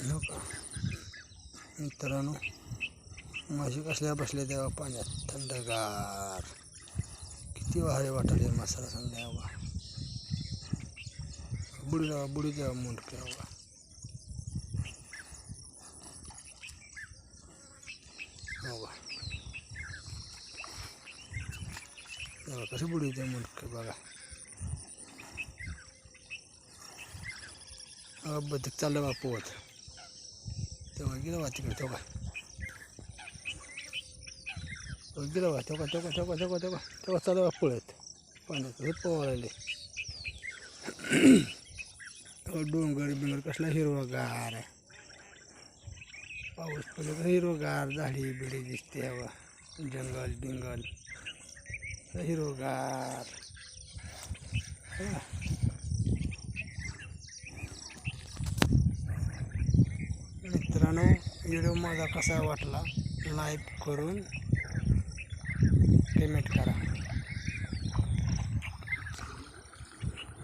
हो का मित्रांनो, म्हशी कसल्या बसल्या तेव्हा पाण्यात थंडगार, किती भारी वाटले मसाला संध्या बा. बुडी द्यावा मुंडक्या बा. हो बा, तेव्हा कशी बुडी द्या मुंडके बघा. बदक चाललं बा पोहत, तेव्हा गेलं बा तिकडे. तेव्हा गेलं बा, तेव्हा तेव्हा तेव्हा तेव्हा तेव्हा तेव्हा चाललं बा पळत पाण्यात पोहायला. डोंगर बिंगर कसला हिरवागार आहे, पाऊस पडले तर हिरवगार झाडी बिडी दिसते. हवा जंगल बिंगल हिरवगार. मित्रांनो, व्हिडिओ माझा कसा वाटला लाईक करून कमेंट करा.